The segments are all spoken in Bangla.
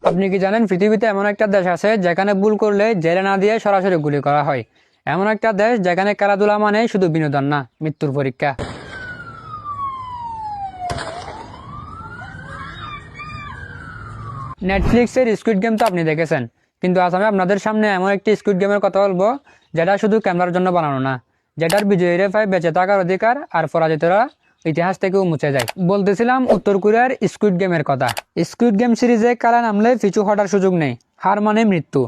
আপনি কি জানেন পৃথিবীতে এমন একটা দেশ আছে যেখানে ভুল করলে জেলে না দিয়ে সরাসরি গুলি করা হয়? এমন একটা দেশ যেখানে খেলাধুলা মানে শুধু বিনোদন না, মৃত্যুর পরীক্ষা। নেটফ্লিক্সের স্কুইড গেম তো আপনি দেখেছেন, কিন্তু আজ আমি আপনাদের সামনে এমন একটি স্কুইড গেমের কথা বলবো যেটা শুধু ক্যামেরার জন্য বানানো না, যেটার বিজয়ীরা পায় বেঁচে থাকার অধিকার আর পরাজিতরা ইতিহাস থেকেও মুছে যায়। বলতেছিলাম উত্তর কোরিয়ার স্কুইড গেমের কথা। স্কুইড গেম সিরিজে কারা নামলে পিছু হটার সুযোগ নেই, হার মানে মৃত্যু।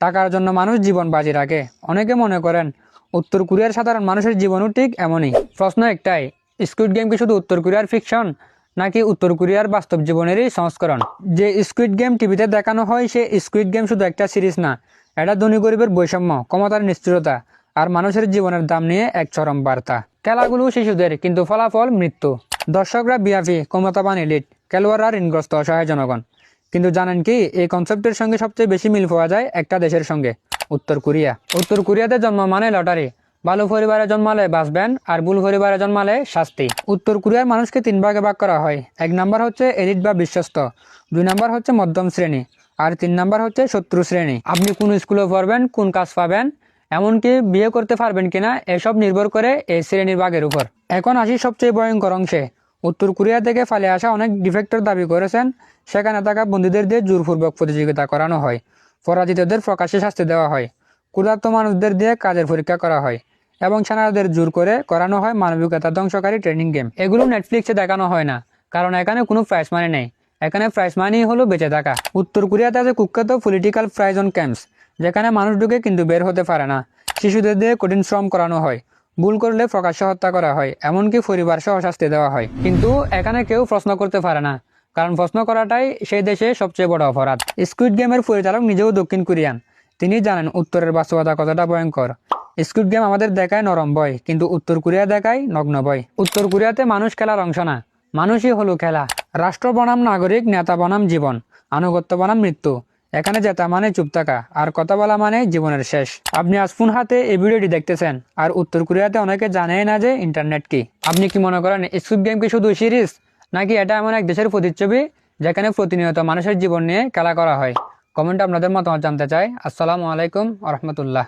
টাকার জন্য মানুষ জীবন বাজি রাখে। অনেকে মনে করেন উত্তর কোরিয়ার সাধারণ মানুষের জীবনও ঠিক এমনই। প্রশ্ন একটাই, স্কুইড গেম কি শুধু উত্তর কোরিয়ার ফিকশন, নাকি উত্তর কোরিয়ার বাস্তব জীবনেরই সংস্করণ? যে স্কুইড গেম টিভিতে দেখানো হয় সে স্কুইড গেম শুধু একটা সিরিজ না, এটা ধনী গরিবের বৈষম্য, ক্ষমতার নিশ্চয়তা আর মানুষের জীবনের দাম নিয়ে এক চরম বার্তা। খেলাগুলো শিশুদের, কিন্তু ফলাফল মৃত্যু। দর্শকরা বিয়াফি, ক্ষমতাবান এলিট, খেলোয়াড়রা ঋণগ্রস্ত অসহায় জনগণ। কিন্তু জানেন কি, এই কনসেপ্টের সঙ্গে সবচেয়ে বেশি মিল পাওয়া যায় একটা দেশের সঙ্গে, উত্তর কোরিয়া। উত্তর কোরিয়াতে জন্ম মানে লটারি। ভালো পরিবারে জন্মালে বাঁচবেন, আর ভুল পরিবারে জন্মালে শাস্তি। উত্তর কোরিয়ার মানুষকে তিন ভাগে ভাগ করা হয়। এক নাম্বার হচ্ছে এলিট বা বিশ্বস্ত, দুই নাম্বার হচ্ছে মধ্যম শ্রেণী, আর তিন নাম্বার হচ্ছে শত্রু শ্রেণী। আপনি কোন স্কুলে পড়বেন, কোন কাজ পাবেন, এমনকি বিয়ে করতে পারবেন কিনা, এসব নির্ভর করে এই শ্রেণীর ভাগের উপর। এখন আসি সবচেয়ে ভয়ঙ্কর অংশে। উত্তর কোরিয়া থেকে পালিয়ে আসা অনেক ডিফেক্টর দাবি করেছেন সেখানে থাকা বন্দীদের দিয়ে জোরপূর্বক প্রতিযোগিতা করানো হয়, পরাজিতদের প্রকাশ্যে শাস্তি দেওয়া হয়, ক্ষুধার্ত মানুষদের দিয়ে কাজের পরীক্ষা করা হয়, এবং সেনাদের জোর করে করানো হয় মানবিকতা ধ্বংসকারী ট্রেনিং গেম। এগুলো নেটফ্লিক্সে দেখানো হয় না, কারণ এখানে কোনো প্রাইজ মানি নেই। এখানে প্রাইজ মানি হলো বেঁচে থাকা। উত্তর কোরিয়াতে আছে কুখ্যাত পলিটিক্যাল প্রাইজন ক্যাম্পস, যেখানে মানুষ ঢুকে কিন্তু বের হতে পারে না। শিশুদের দিয়ে কঠিন শ্রম করানো হয়, ভুল করলে প্রকাশ্য হত্যা করা হয়, এমনকি পরিবার সহ শাস্তি দেওয়া হয়। কিন্তু এখানে কেউ প্রশ্ন করতে পারে না, কারণ প্রশ্ন করাটাই সেই দেশে সবচেয়ে বড় অপরাধ। স্কুইড গেমের পরিচালক নিজেও দক্ষিণ কোরিয়ান। তিনি জানেন উত্তরের বাস্তবতা কতটা ভয়ঙ্কর। স্কুইড গেম আমাদের দেখায় নরম ভয়, কিন্তু উত্তর কোরিয়া দেখায় নগ্ন ভয়। উত্তর কোরিয়াতে মানুষ খেলার অংশ না, মানুষই হলো খেলা। রাষ্ট্র বনাম নাগরিক, নেতা বনাম জীবন, আনুগত্য বনাম মৃত্যু। এখানে জেতা মানে চুপ থাকা, আর কথা বলা মানে জীবনের শেষ। আপনি আজ ফোন হাতে এই ভিডিওটি দেখতেছেন, আর উত্তর কোরিয়াতে অনেকে জানেই না যে ইন্টারনেট কি। আপনি কি মনে করেন স্কুইড গেম কি শুধু সিরিজ, নাকি এটা এমন এক দেশের প্রতিচ্ছবি যেখানে প্রতিনিয়ত মানুষের জীবন নিয়ে খেলা করা হয়? কমেন্টে আপনাদের মতামত জানতে চাই। আসসালামু আলাইকুম ওয়া রাহমাতুল্লাহ।